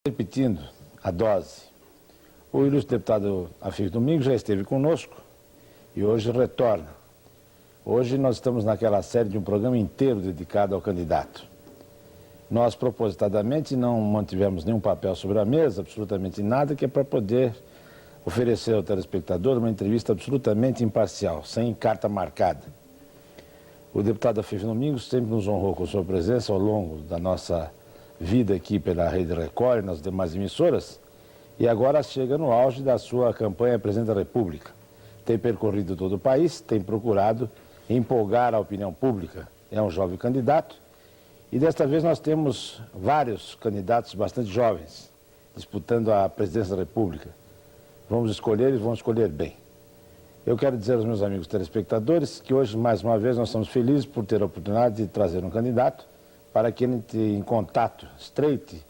Repetindo a dose, o ilustre deputado Afif Domingos já esteve conosco e hoje retorna. Hoje nós estamos naquela série de um programa inteiro dedicado ao candidato. Nós propositadamente não mantivemos nenhum papel sobre a mesa, absolutamente nada, que é para poder oferecer ao telespectador uma entrevista absolutamente imparcial, sem carta marcada. O deputado Afif Domingos sempre nos honrou com sua presença ao longo da nossa vida aqui pela Rede Record e nas demais emissoras, e agora chega no auge da sua campanha à presidente da República. Tem percorrido todo o país, tem procurado empolgar a opinião pública. É um jovem candidato e desta vez nós temos vários candidatos bastante jovens disputando a presidência da República. Vamos escolher e vamos escolher bem. Eu quero dizer aos meus amigos telespectadores que hoje, mais uma vez, nós estamos felizes por ter a oportunidade de trazer um candidato para que ele entre em contato, estreite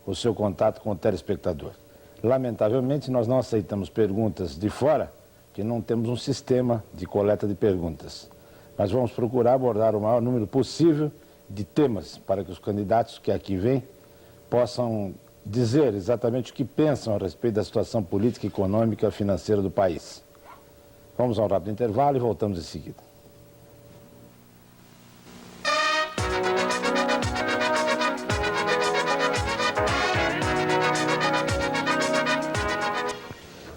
o seu contato com o telespectador. Lamentavelmente, nós não aceitamos perguntas de fora, que não temos um sistema de coleta de perguntas. Mas vamos procurar abordar o maior número possível de temas para que os candidatos que aqui vêm possam dizer exatamente o que pensam a respeito da situação política, econômica e financeira do país. Vamos a um rápido intervalo e voltamos em seguida.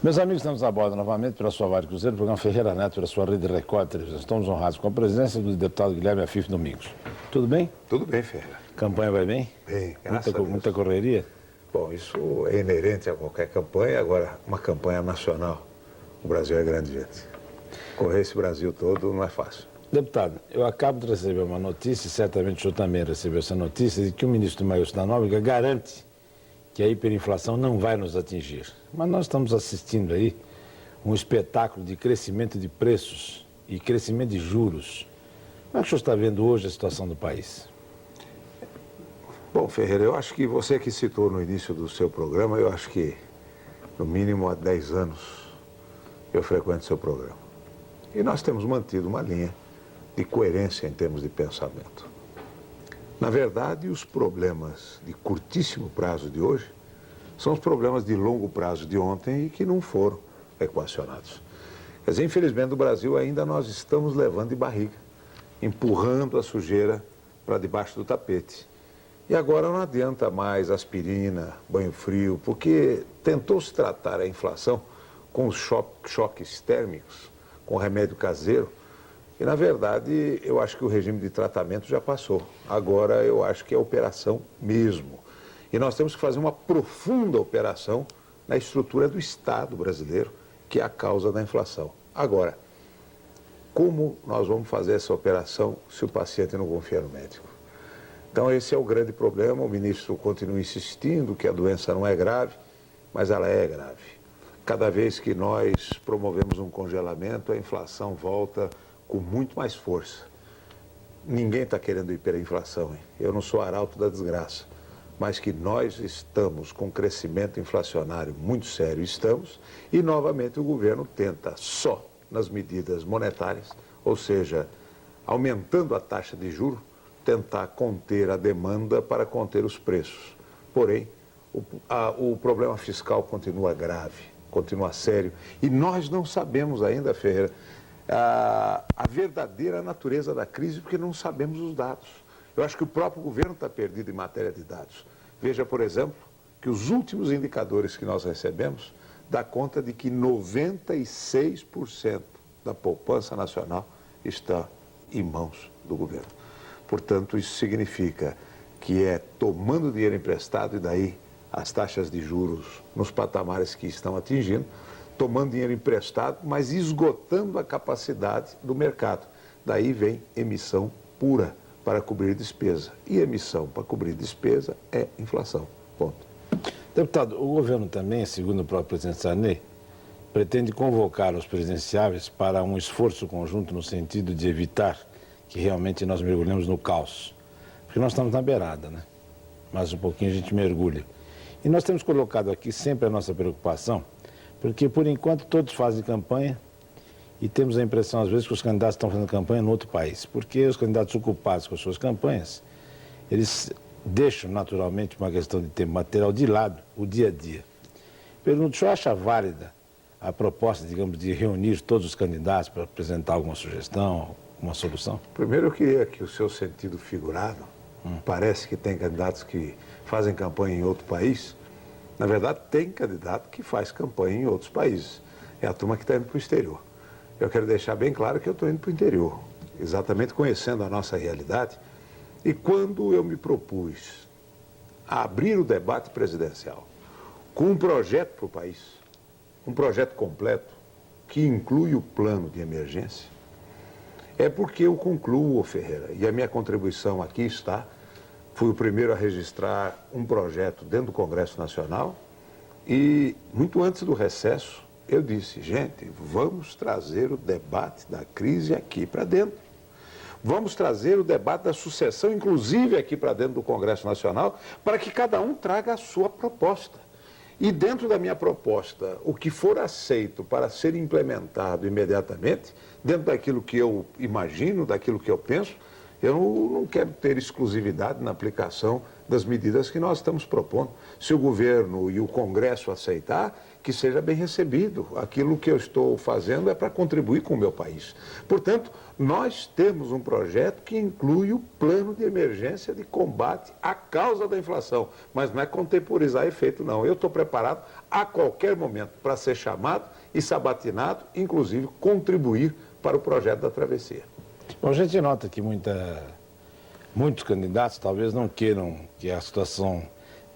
Meus amigos, estamos a bordo novamente pela sua Vale Cruzeiro, programa Ferreira Neto, pela sua Rede Record Televisão. Estamos honrados com a presença do deputado Guilherme Afif Domingos. Tudo bem? Tudo bem, Ferreira. Campanha vai bem? Bem, graças a Deus. Muita correria? Bom, isso é inerente a qualquer campanha. Agora, uma campanha nacional, o Brasil é grande, gente. Correr esse Brasil todo não é fácil. Deputado, eu acabo de receber uma notícia, e certamente o senhor também recebeu essa notícia, de que o ministro Mailson da Nóbrega garante que a hiperinflação não vai nos atingir. Mas nós estamos assistindo aí um espetáculo de crescimento de preços e crescimento de juros. Como é que o senhor está vendo hoje a situação do país? Bom, Ferreira, eu acho que você que citou no início do seu programa, eu acho que no mínimo há 10 anos eu frequento seu programa. E nós temos mantido uma linha de coerência em termos de pensamento. Na verdade, os problemas de curtíssimo prazo de hoje são os problemas de longo prazo de ontem e que não foram equacionados. Quer dizer, infelizmente, no Brasil ainda nós estamos levando de barriga, empurrando a sujeira para debaixo do tapete. E agora não adianta mais aspirina, banho frio, porque tentou-se tratar a inflação com os choques térmicos, com remédio caseiro. E, na verdade, eu acho que o regime de tratamento já passou. Agora, eu acho que é operação mesmo. E nós temos que fazer uma profunda operação na estrutura do Estado brasileiro, que é a causa da inflação. Agora, como nós vamos fazer essa operação se o paciente não confia no médico? Então, esse é o grande problema. O ministro continua insistindo que a doença não é grave, mas ela é grave. Cada vez que nós promovemos um congelamento, a inflação volta com muito mais força. Ninguém está querendo hiperinflação, hein? Eu não sou arauto da desgraça, mas que nós estamos com crescimento inflacionário muito sério, estamos, e novamente o governo tenta só nas medidas monetárias, ou seja, aumentando a taxa de juros, tentar conter a demanda para conter os preços. Porém, o problema fiscal continua grave, continua sério, e nós não sabemos ainda, Ferreira, a verdadeira natureza da crise, porque não sabemos os dados. Eu acho que o próprio governo está perdido em matéria de dados. Veja, por exemplo, que os últimos indicadores que nós recebemos dá conta de que 96% da poupança nacional está em mãos do governo. Portanto, isso significa que é tomando dinheiro emprestado e daí as taxas de juros nos patamares que estão atingindo, tomando dinheiro emprestado, mas esgotando a capacidade do mercado. Daí vem emissão pura para cobrir despesa. E emissão para cobrir despesa é inflação. Ponto. Deputado, o governo também, segundo o próprio presidente Sarney, pretende convocar os presidenciáveis para um esforço conjunto no sentido de evitar que realmente nós mergulhemos no caos. Porque nós estamos na beirada, né? Mas um pouquinho a gente mergulha. E nós temos colocado aqui sempre a nossa preocupação, porque, por enquanto, todos fazem campanha e temos a impressão, às vezes, que os candidatos estão fazendo campanha no outro país. Porque os candidatos ocupados com as suas campanhas, eles deixo naturalmente uma questão de tempo material de lado, o dia a dia. Pergunto, o senhor acha válida a proposta, digamos, de reunir todos os candidatos para apresentar alguma sugestão, uma solução? Primeiro eu queria que o seu sentido figurado, parece que tem candidatos que fazem campanha em outro país. Na verdade, tem candidato que faz campanha em outros países. É a turma que está indo para o exterior. Eu quero deixar bem claro que eu estou indo para o interior, exatamente conhecendo a nossa realidade. E quando eu me propus a abrir o debate presidencial com um projeto para o país, um projeto completo, que inclui o plano de emergência, é porque eu concluo, Ferreira, e a minha contribuição aqui está, fui o primeiro a registrar um projeto dentro do Congresso Nacional e, muito antes do recesso, eu disse, gente, vamos trazer o debate da crise aqui para dentro. Vamos trazer o debate da sucessão, inclusive aqui para dentro do Congresso Nacional, para que cada um traga a sua proposta. E dentro da minha proposta, o que for aceito para ser implementado imediatamente, dentro daquilo que eu imagino, daquilo que eu penso, eu não quero ter exclusividade na aplicação das medidas que nós estamos propondo. Se o governo e o Congresso aceitar, que seja bem recebido. Aquilo que eu estou fazendo é para contribuir com o meu país. Portanto, nós temos um projeto que inclui o plano de emergência de combate à causa da inflação, mas não é contemporizar efeito, não. Eu estou preparado a qualquer momento para ser chamado e sabatinado, inclusive contribuir para o projeto da travessia. Bom, a gente nota que muitos candidatos talvez não queiram que a situação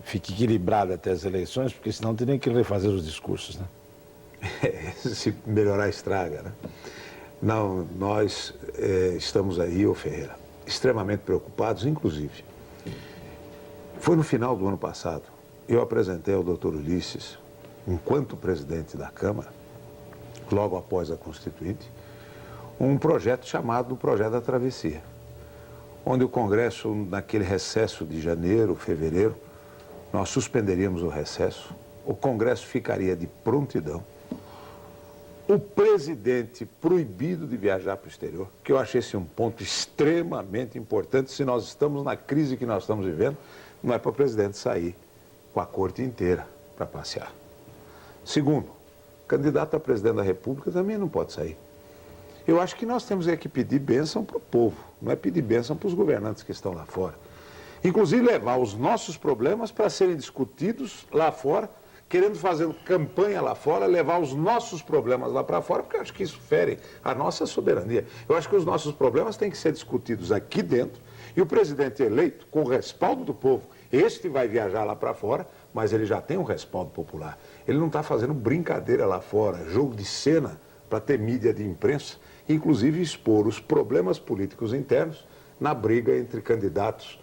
fique equilibrada até as eleições, porque senão teriam que refazer os discursos, né? Se melhorar, estraga, né? Não, nós estamos aí, ô Ferreira, extremamente preocupados, inclusive. Foi no final do ano passado, eu apresentei ao doutor Ulisses, enquanto presidente da Câmara, logo após a Constituinte, um projeto chamado Projeto da Travessia, onde o Congresso, naquele recesso de janeiro, fevereiro, nós suspenderíamos o recesso, o Congresso ficaria de prontidão, o presidente proibido de viajar para o exterior, que eu achei esse um ponto extremamente importante. Se nós estamos na crise que nós estamos vivendo, não é para o presidente sair com a corte inteira para passear. Segundo, candidato a presidente da República também não pode sair. Eu acho que nós temos que pedir bênção para o povo, não é pedir bênção para os governantes que estão lá fora. Inclusive levar os nossos problemas para serem discutidos lá fora, querendo fazer campanha lá fora, levar os nossos problemas lá para fora, porque eu acho que isso fere a nossa soberania. Eu acho que os nossos problemas têm que ser discutidos aqui dentro, e o presidente eleito, com o respaldo do povo, este vai viajar lá para fora, mas ele já tem um respaldo popular. Ele não está fazendo brincadeira lá fora, jogo de cena para ter mídia de imprensa, inclusive expor os problemas políticos internos na briga entre candidatos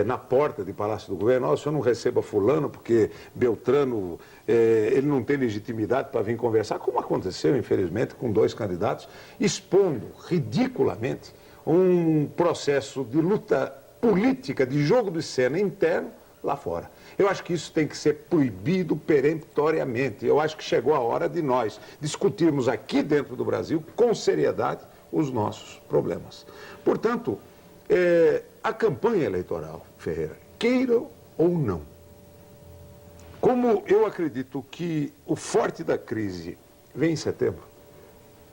na porta de Palácio do Governo. O senhor não receba fulano porque Beltrano, ele não tem legitimidade para vir conversar, como aconteceu, infelizmente, com 2 candidatos, expondo ridiculamente um processo de luta política, de jogo de cena interno lá fora. Eu acho que isso tem que ser proibido peremptoriamente. Eu acho que chegou a hora de nós discutirmos aqui dentro do Brasil, com seriedade, os nossos problemas. Portanto, a campanha eleitoral, Ferreira, queiram ou não, como eu acredito que o forte da crise vem em setembro,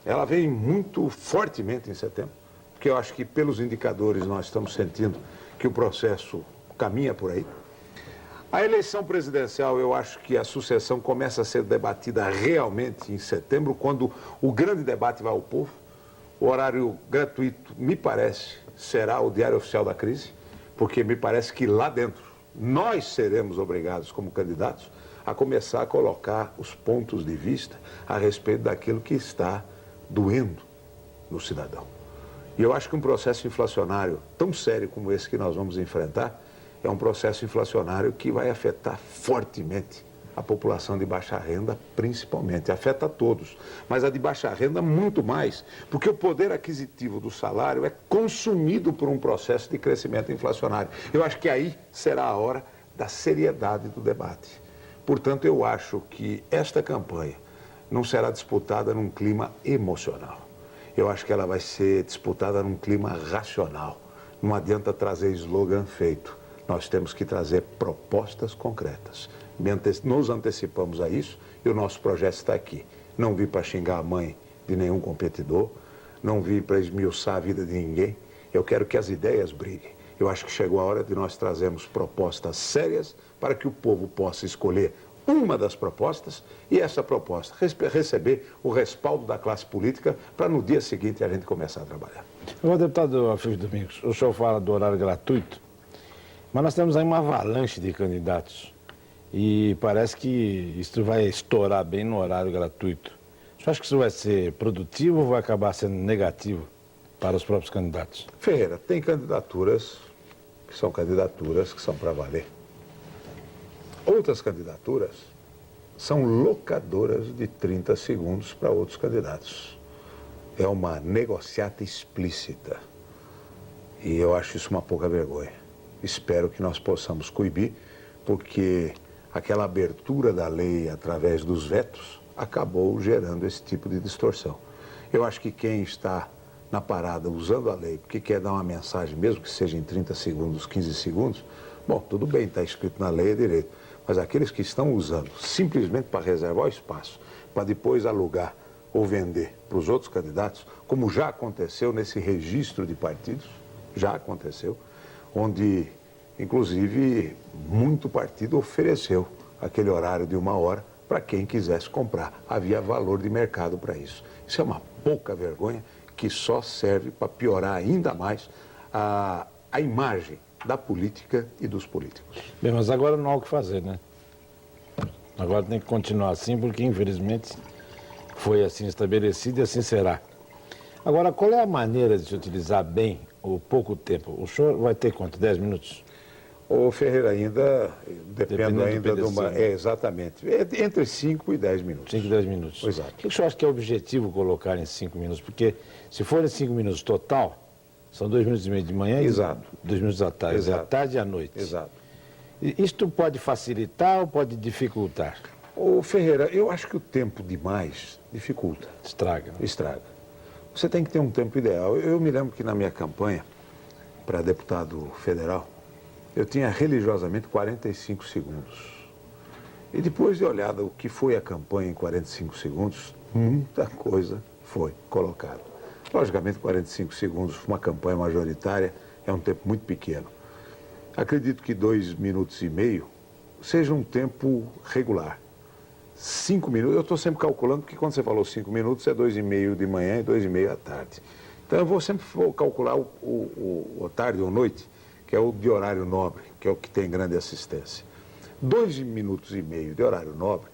ela vem muito fortemente em setembro, porque eu acho que pelos indicadores nós estamos sentindo que o processo caminha por aí. A eleição presidencial, eu acho que a sucessão começa a ser debatida realmente em setembro, quando o grande debate vai ao povo. O horário gratuito, me parece, será o Diário Oficial da Crise, porque me parece que lá dentro nós seremos obrigados, como candidatos, a começar a colocar os pontos de vista a respeito daquilo que está doendo no cidadão. E eu acho que um processo inflacionário tão sério como esse que nós vamos enfrentar é um processo inflacionário que vai afetar fortemente a população de baixa renda, principalmente. Afeta a todos, mas a de baixa renda muito mais, porque o poder aquisitivo do salário é consumido por um processo de crescimento inflacionário. Eu acho que aí será a hora da seriedade do debate. Portanto, eu acho que esta campanha não será disputada num clima emocional. Eu acho que ela vai ser disputada num clima racional. Não adianta trazer slogan feito Nós temos que trazer propostas concretas. Nos antecipamos a isso e o nosso projeto está aqui. Não vi para xingar a mãe de nenhum competidor, não vi para esmiuçar a vida de ninguém. Eu quero que as ideias briguem. Eu acho que chegou a hora de nós trazermos propostas sérias para que o povo possa escolher uma das propostas e essa proposta receber o respaldo da classe política para no dia seguinte a gente começar a trabalhar. Agora, deputado Afif Domingos, o senhor fala do horário gratuito, mas nós temos aí uma avalanche de candidatos e parece que isso vai estourar bem no horário gratuito. O senhor acha que isso vai ser produtivo ou vai acabar sendo negativo para os próprios candidatos? Ferreira, tem candidaturas que são para valer. Outras candidaturas são locadoras de 30 segundos para outros candidatos. É uma negociata explícita. E eu acho isso uma pouca vergonha. Espero que nós possamos coibir, porque aquela abertura da lei através dos vetos acabou gerando esse tipo de distorção. Eu acho que quem está na parada usando a lei porque quer dar uma mensagem, mesmo que seja em 30 segundos, 15 segundos, bom, tudo bem, está escrito na lei, é direito. Mas aqueles que estão usando simplesmente para reservar o espaço, para depois alugar ou vender para os outros candidatos, como já aconteceu nesse registro de partidos, já aconteceu, onde, inclusive, muito partido ofereceu aquele horário de 1 hora para quem quisesse comprar. Havia valor de mercado para isso. Isso é uma pouca vergonha que só serve para piorar ainda mais a imagem da política e dos políticos. Bem, mas agora não há o que fazer, né? Agora tem que continuar assim, porque infelizmente foi assim estabelecido e assim será. Agora, qual é a maneira de se utilizar bem o pouco tempo? O senhor vai ter quanto? 10 minutos? Ô Ferreira, ainda depende ainda de uma... né? Exatamente. Entre 5 e 10 minutos. 5 e 10 minutos. Exato. O que o senhor acha que é objetivo colocar em 5 minutos? Porque se forem 5 minutos total, são 2 minutos e meio de manhã Exato. e 2 minutos da tarde. Exato. À tarde e à noite. Exato. Isto pode facilitar ou pode dificultar? Ô Ferreira, eu acho que o tempo demais dificulta. Estraga. Estraga. Você tem que ter um tempo ideal. Eu me lembro que na minha campanha para deputado federal, eu tinha religiosamente 45 segundos. E depois de olhar o que foi a campanha em 45 segundos, muita coisa foi colocada. Logicamente, 45 segundos, uma campanha majoritária, é um tempo muito pequeno. Acredito que 2 minutos e meio seja um tempo regular. 5 minutos, eu estou sempre calculando, porque quando você falou 5 minutos, é 2,5 de manhã e 2,5 à tarde. Então eu sempre vou calcular o tarde ou noite, que é o de horário nobre, que é o que tem grande assistência. 2 minutos e meio de horário nobre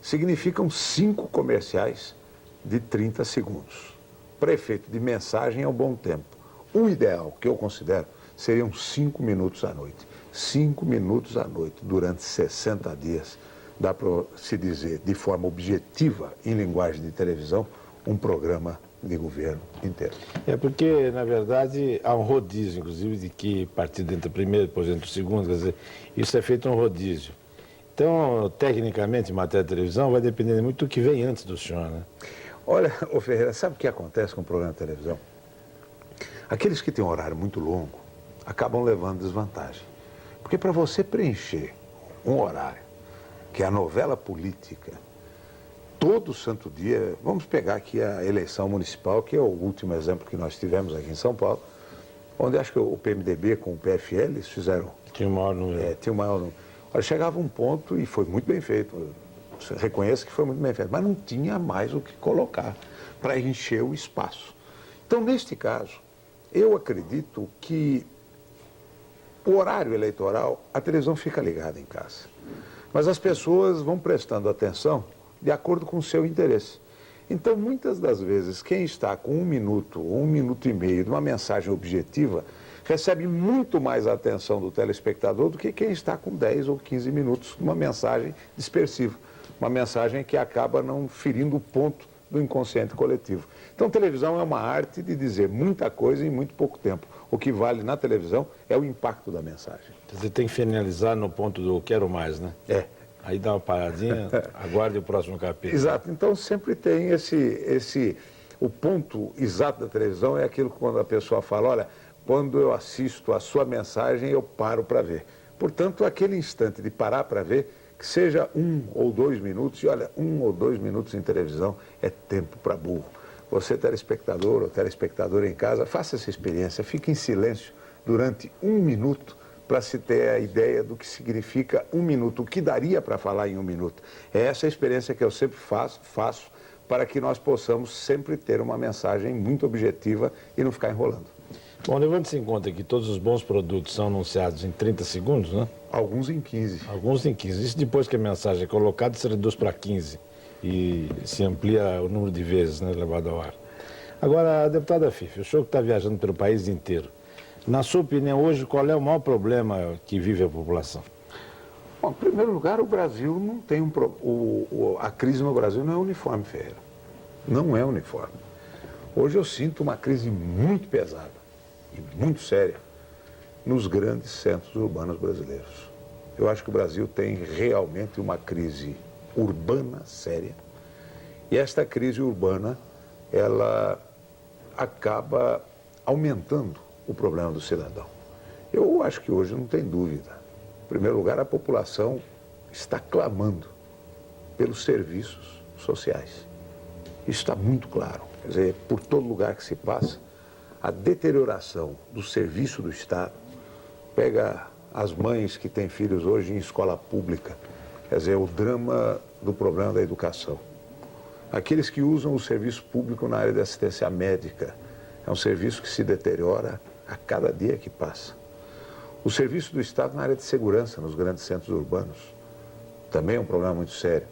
significam 5 comerciais de 30 segundos. Para efeito de mensagem é um bom tempo. O ideal, que eu considero, seriam 5 minutos à noite. 5 minutos à noite durante 60 dias. Dá para se dizer de forma objetiva, em linguagem de televisão, um programa de governo inteiro. É porque, na verdade, há um rodízio, inclusive, de que partido entra primeiro, depois entra o segundo, quer dizer, isso é feito um rodízio. Então, tecnicamente, em matéria de televisão, vai depender muito do que vem antes do senhor, né? Olha, ô Ferreira, sabe o que acontece com o programa de televisão? Aqueles que têm um horário muito longo acabam levando desvantagem. Porque para você preencher um horário, que é a novela política, todo santo dia, vamos pegar aqui a eleição municipal, que é o último exemplo que nós tivemos aqui em São Paulo, onde acho que o PMDB com o PFL, eles fizeram... Tinha o maior número. Tinha o maior número. Olha, chegava um ponto, e foi muito bem feito, reconheço que foi muito bem feito, mas não tinha mais o que colocar para encher o espaço. Então, neste caso, eu acredito que o horário eleitoral, a televisão fica ligada em casa. Mas as pessoas vão prestando atenção de acordo com o seu interesse. Então, muitas das vezes, quem está com 1 minuto ou 1 minuto e meio de uma mensagem objetiva, recebe muito mais a atenção do telespectador do que quem está com 10 ou 15 minutos de uma mensagem dispersiva. Uma mensagem que acaba não ferindo o ponto do inconsciente coletivo. Então, televisão é uma arte de dizer muita coisa em muito pouco tempo. O que vale na televisão é o impacto da mensagem. Você tem que finalizar no ponto do quero mais, né? É. Aí dá uma paradinha, aguarde o próximo capítulo. Exato. Então, sempre tem o ponto exato da televisão é aquilo que quando a pessoa fala, olha, quando eu assisto a sua mensagem, eu paro para ver. Portanto, aquele instante de parar para ver, que seja 1 ou 2 minutos, e olha, 1 ou 2 minutos em televisão é tempo para burro. Você, telespectador ou telespectadora em casa, faça essa experiência, fique em silêncio durante 1 minuto para se ter a ideia do que significa 1 minuto, o que daria para falar em 1 minuto. É essa a experiência que eu sempre faço para que nós possamos sempre ter uma mensagem muito objetiva e não ficar enrolando. Bom, levando-se em conta que todos os bons produtos são anunciados em 30 segundos, né? Alguns em 15. Alguns em 15. Isso depois que a mensagem é colocada, se reduz para 15 e se amplia o número de vezes, né, levado ao ar. Agora, deputada Fifi, o senhor que está viajando pelo país inteiro, na sua opinião, hoje, qual é o maior problema que vive a população? Bom, em primeiro lugar, o Brasil não tem a crise no Brasil não é uniforme, Ferreira. Não é uniforme. Hoje eu sinto uma crise muito pesada e muito séria nos grandes centros urbanos brasileiros. Eu acho que o Brasil tem realmente uma crise urbana séria. E esta crise urbana, ela acaba aumentando o problema do cidadão. Eu acho que hoje não tem dúvida. Em primeiro lugar, a população está clamando pelos serviços sociais. Isso está muito claro. Quer dizer, por todo lugar que se passa, a deterioração do serviço do Estado, pega as mães que têm filhos hoje em escola pública, quer dizer, o drama do problema da educação. Aqueles que usam o serviço público na área de assistência médica, é um serviço que se deteriora a cada dia que passa. O serviço do Estado na área de segurança nos grandes centros urbanos também é um problema muito sério.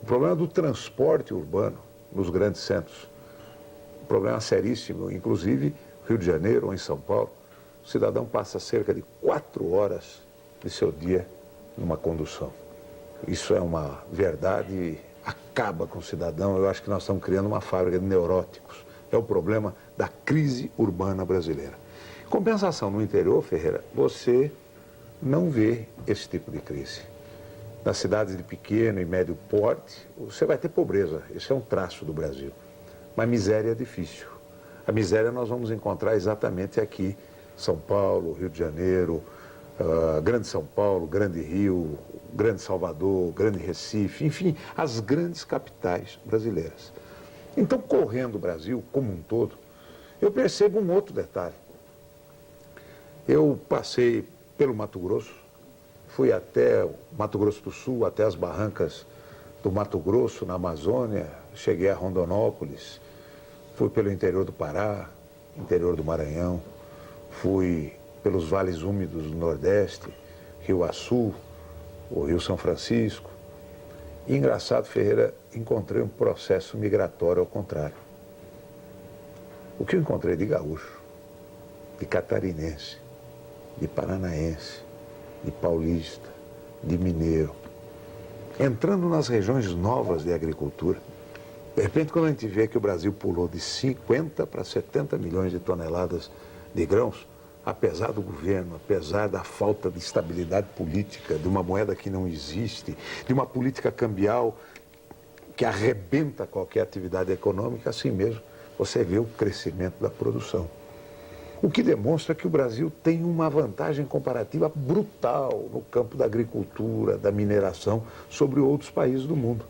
O problema do transporte urbano nos grandes centros, um problema seríssimo, inclusive Rio de Janeiro ou em São Paulo, o cidadão passa cerca de 4 horas de seu dia numa condução. Isso é uma verdade e acaba com o cidadão. Eu acho que nós estamos criando uma fábrica de neuróticos. É o problema da crise urbana brasileira. Em compensação, no interior, Ferreira, você não vê esse tipo de crise. Nas cidades de pequeno e médio porte, você vai ter pobreza. Esse é um traço do Brasil. Mas miséria é difícil. A miséria nós vamos encontrar exatamente aqui. São Paulo, Rio de Janeiro, Grande São Paulo, Grande Rio, Grande Salvador, Grande Recife, enfim, as grandes capitais brasileiras. Então, correndo o Brasil como um todo, eu percebo um outro detalhe. Eu passei pelo Mato Grosso, fui até o Mato Grosso do Sul, até as barrancas do Mato Grosso, na Amazônia, cheguei a Rondonópolis, fui pelo interior do Pará, interior do Maranhão, fui pelos vales úmidos do Nordeste, Rio Açu, o Rio São Francisco. E, engraçado, Ferreira, encontrei um processo migratório ao contrário. O que eu encontrei de gaúcho, de catarinense, de paranaense, de paulista, de mineiro, entrando nas regiões novas de agricultura. De repente, quando a gente vê que o Brasil pulou de 50 para 70 milhões de toneladas de grãos, apesar do governo, apesar da falta de estabilidade política, de uma moeda que não existe, de uma política cambial que arrebenta qualquer atividade econômica, assim mesmo você vê o crescimento da produção. O que demonstra que o Brasil tem uma vantagem comparativa brutal no campo da agricultura, da mineração, sobre outros países do mundo.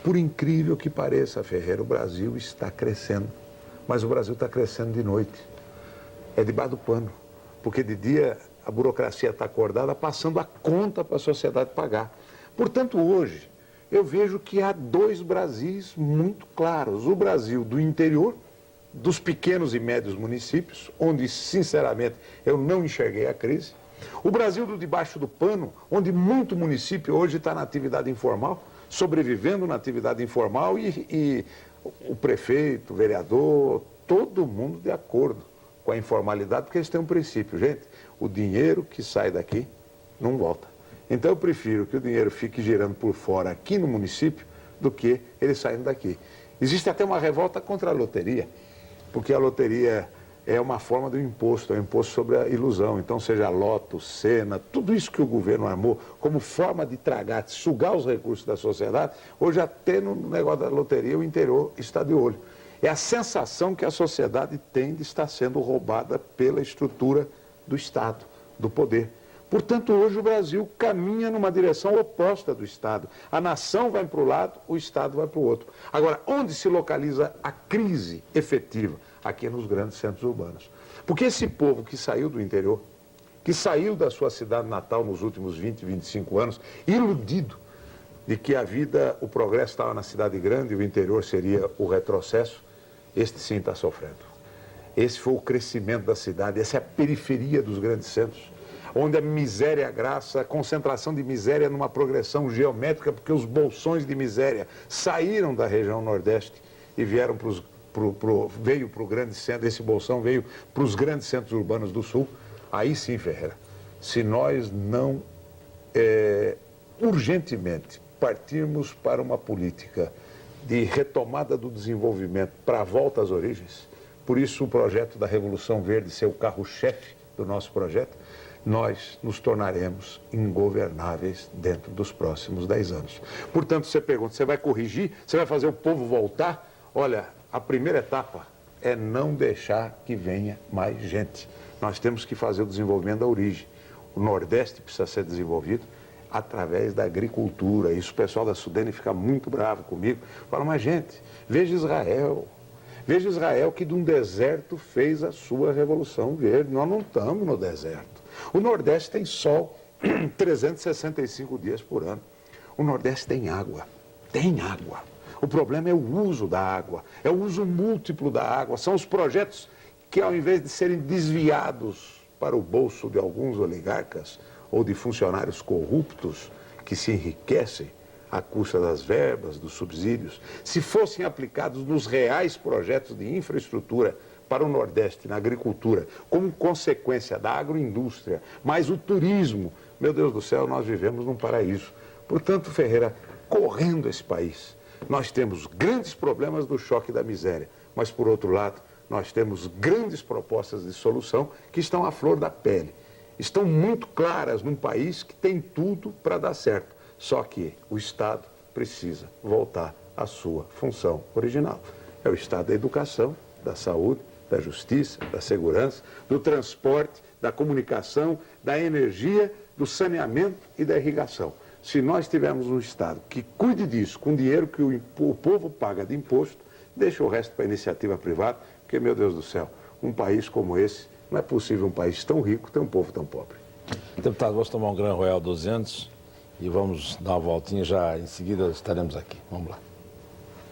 Por incrível que pareça, Ferreira, o Brasil está crescendo, mas o Brasil está crescendo de noite. É debaixo do pano, porque de dia a burocracia está acordada, passando a conta para a sociedade pagar. Portanto, hoje, eu vejo que há 2 Brasis muito claros. O Brasil do interior, dos pequenos e médios municípios, onde, sinceramente, eu não enxerguei a crise. O Brasil do debaixo do pano, onde muito município hoje está na atividade informal, sobrevivendo na atividade informal e o prefeito, o vereador, todo mundo de acordo com a informalidade, porque eles têm um princípio, gente, o dinheiro que sai daqui não volta. Então eu prefiro que o dinheiro fique girando por fora aqui no município do que ele saindo daqui. Existe até uma revolta contra a loteria, porque a loteria é uma forma do imposto, é um imposto sobre a ilusão. Então, seja loto, cena, tudo isso que o governo armou como forma de tragar, de sugar os recursos da sociedade, hoje até no negócio da loteria o interior está de olho. É a sensação que a sociedade tem de estar sendo roubada pela estrutura do Estado, do poder. Portanto, hoje o Brasil caminha numa direção oposta do Estado. A nação vai para um lado, o Estado vai para o outro. Agora, onde se localiza a crise efetiva? Aqui nos grandes centros urbanos. Porque esse povo que saiu do interior, que saiu da sua cidade natal nos últimos 20, 25 anos, iludido de que a vida, o progresso estava na cidade grande e o interior seria o retrocesso, este sim está sofrendo. Esse foi o crescimento da cidade, essa é a periferia dos grandes centros, onde a miséria, a graça, a concentração de miséria numa progressão geométrica, porque os bolsões de miséria saíram da região Nordeste e vieram veio para o grande centro, esse bolsão veio para os grandes centros urbanos do Sul. Aí sim, Ferreira, se nós não urgentemente partirmos para uma política de retomada do desenvolvimento para a volta às origens, por isso o projeto da Revolução Verde ser o carro-chefe do nosso projeto, nós nos tornaremos ingovernáveis dentro dos próximos 10 anos. Portanto, você pergunta, você vai corrigir? Você vai fazer o povo voltar? Olha, a primeira etapa é não deixar que venha mais gente. Nós temos que fazer o desenvolvimento da origem. O Nordeste precisa ser desenvolvido através da agricultura. Isso o pessoal da Sudene fica muito bravo comigo. Fala, mas gente, veja Israel. Veja Israel que de um deserto fez a sua Revolução Verde. Nós não estamos no deserto. O Nordeste tem sol 365 dias por ano. O Nordeste tem água. Tem água. O problema é o uso da água. É o uso múltiplo da água. São os projetos que, ao invés de serem desviados para o bolso de alguns oligarcas ou de funcionários corruptos que se enriquecem à custa das verbas, dos subsídios, se fossem aplicados nos reais projetos de infraestrutura para o Nordeste, na agricultura, como consequência da agroindústria, mais o turismo, meu Deus do céu, nós vivemos num paraíso. Portanto, Ferreira, correndo esse país, nós temos grandes problemas do choque da miséria, mas, por outro lado, nós temos grandes propostas de solução que estão à flor da pele. Estão muito claras num país que tem tudo para dar certo. Só que o Estado precisa voltar à sua função original. É o Estado da educação, da saúde, da justiça, da segurança, do transporte, da comunicação, da energia, do saneamento e da irrigação. Se nós tivermos um Estado que cuide disso com dinheiro que o povo paga de imposto, deixa o resto para a iniciativa privada, porque, meu Deus do céu, um país como esse, não é possível um país tão rico ter um povo tão pobre. Deputado, vamos tomar um Gran Royal 200 e vamos dar uma voltinha, já em seguida estaremos aqui. Vamos lá.